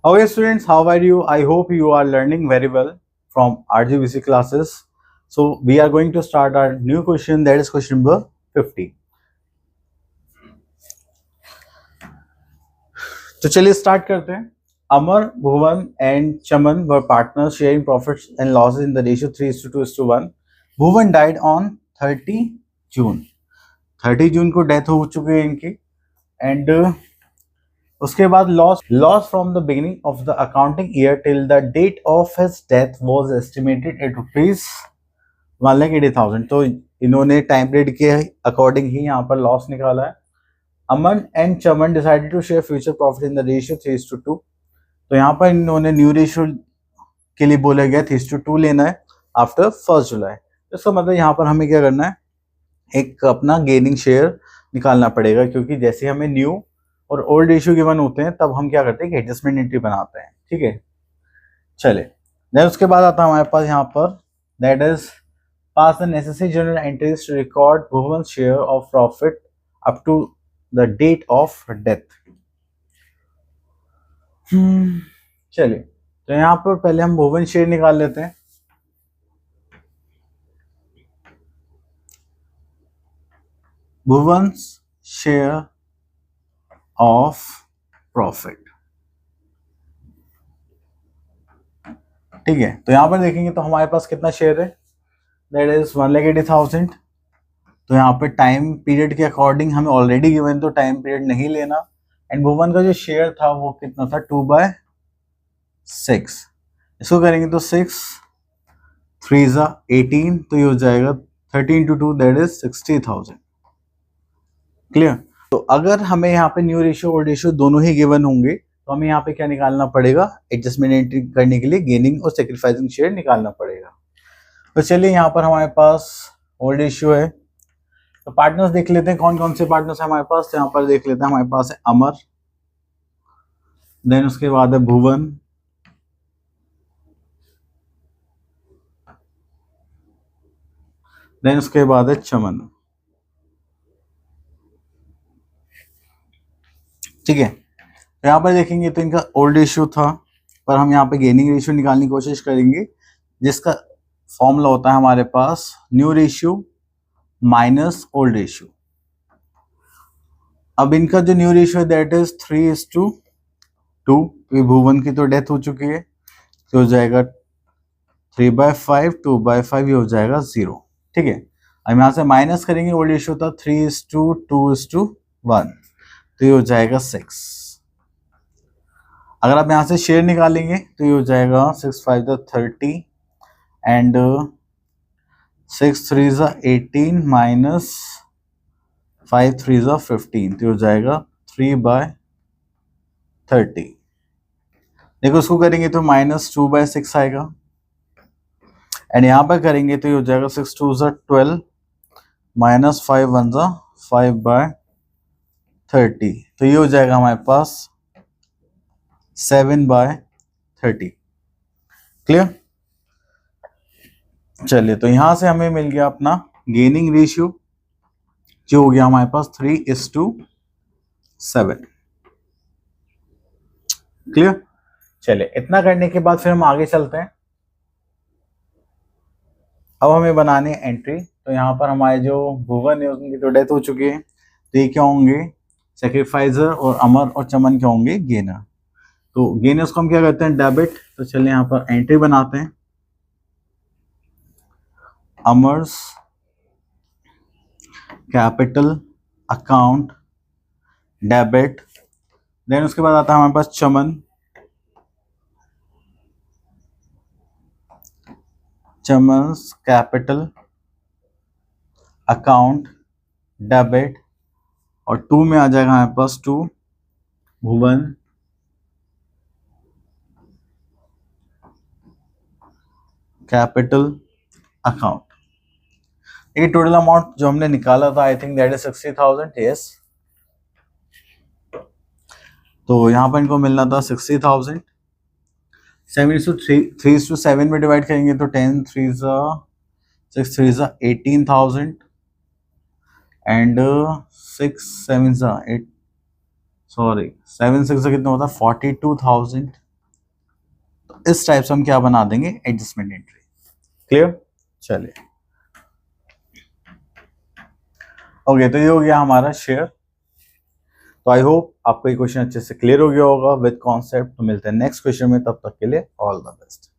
Okay, students, how are you? I hope you are learning very well from RGBC classes. So, we are going to start our new question, that is question number 50. तो चलिए start करते हैं. Amar, Bhuvan and Chaman were partners sharing profits and losses in the ratio 3:2:1. Bhuvan died on 30 June. 30 जून को death हो चुकी है इनकी. And उसके बाद loss from the beginning of the accounting year till the date of his death was estimated at ₹1,80,000. तो इन्होंने time period के अकॉर्डिंग ही यहाँ पर लॉस निकाला है. Aman and Chaman decided to share future profit in the ratio 3:2. तो यहाँ पर इन्होंने न्यू रेशियो के लिए बोला गया 3:2 लेना है आफ्टर 1 जुलाई. इसका मतलब यहाँ पर हमें क्या करना है, एक अपना गेनिंग शेयर निकालना पड़ेगा, क्योंकि जैसे हमें न्यू और ओल्ड रेशियो गिवन होते हैं तब हम क्या करते हैं कि एडजस्टमेंट एंट्री बनाते हैं. ठीक है, चले. देन उसके बाद आता है हमारे पास यहाँ पर that is pass the necessary journal entries to record Bhuvan share of profit up to the date of death. चलिए, तो यहाँ पर पहले हम भुवन शेयर निकाल लेते हैं. भुवन शेयर ऑफ प्रॉफिट. ठीक है, तो यहां पर देखेंगे तो हमारे पास कितना शेयर है, दैट इज 1,80,000. तो यहाँ पे टाइम पीरियड के अकॉर्डिंग हमें ऑलरेडी गिवन, तो टाइम पीरियड नहीं लेना. एंड भुवन का जो शेयर था वो कितना था, 2/6. इसको करेंगे तो 6 3 18, तो ये हो जाएगा 13 × 2 दैट इज 60,000. क्लियर. तो अगर हमें यहाँ पे न्यू रेशियो ओल्ड रेशियो दोनों ही गिवन होंगे तो हमें यहाँ पे क्या निकालना पड़ेगा, एडजस्टमेंट एंट्री करने के लिए गेनिंग और सेक्रीफाइसिंग शेयर निकालना पड़ेगा. तो चलिए, यहाँ पर हमारे पास ओल्ड रेशियो है. तो पार्टनर्स देख लेते हैं कौन कौन से पार्टनर्स है हमारे पास. तो यहाँ पर देख लेते हैं, हमारे पास है अमर, देन उसके बाद है भुवन, देन उसके बाद है चमन. ठीक है, तो यहाँ पर देखेंगे तो इनका ओल्ड रेशियो था, पर हम यहाँ पे गेनिंग रेशियो निकालने की कोशिश करेंगे, जिसका फॉर्मूला होता है हमारे पास new ratio minus old ratio. अब इनका जो न्यू रेशियो है दैट इज 3:2. भुवन की तो डेथ हो चुकी है, तो हो जाएगा 3/5, 2/5, ये हो जाएगा 0. ठीक है, अब यहाँ से माइनस करेंगे, ओल्ड रेशियो था 3:2:1, तो ये हो जाएगा 6. अगर आप यहाँ से शेयर निकालेंगे तो ये हो जाएगा 6×5 = 30 एंड 6×3 = 18 माइनस 5×3 = 15, तो हो जाएगा 3/30. देखो, उसको करेंगे तो -2/6 आएगा. एंड यहाँ पर करेंगे तो ये हो जाएगा 6×2 = 12 माइनस 5×1 = 5/30, तो ये हो जाएगा हमारे पास 7/30. क्लियर. चलिए, तो यहां से हमें मिल गया अपना गेनिंग रेशियो, जो हो गया हमारे पास 3:7. क्लियर. चलिए, इतना करने के बाद फिर हम आगे चलते हैं. अब हमें बनाने एंट्री. तो यहाँ पर हमारे जो भुवन है उनकी तो डेथ हो चुकी है, तो ये क्या होंगे, सेक्रीफाइजर, और अमर और चमन क्या होंगे, गेनर. तो गेनर्स को हम क्या करते हैं, डेबिट. तो चलिए यहाँ पर एंट्री बनाते हैं, अमर्स कैपिटल अकाउंट डेबिट. देन उसके बाद आता है हमारे पास चमन्स कैपिटल अकाउंट डेबिट, और 2 में आ जाएगा हमारे पास 2 भुवन कैपिटल अकाउंट. ये टोटल अमाउंट जो हमने निकाला था, I think that is 60,000. Yes, तो यहाँ पर इनको मिलना था 60,000. 3:7 में डिवाइड करेंगे तो 10×3 = 6×3 = 18,000 एंड 6×7 = 8, सॉरी 7×6 कितना होता है 42,000. इस टाइप से हम क्या बना देंगे, एडजस्टमेंट एंट्री। क्लियर? चलिए ओके, तो ये हो गया हमारा शेयर। तो आई होप आपको ये क्वेश्चन अच्छे से क्लियर हो गया होगा विद कॉन्सेप्ट। तो मिलते हैं नेक्स्ट क्वेश्चन में, तब तक के लिए ऑल द बेस्ट।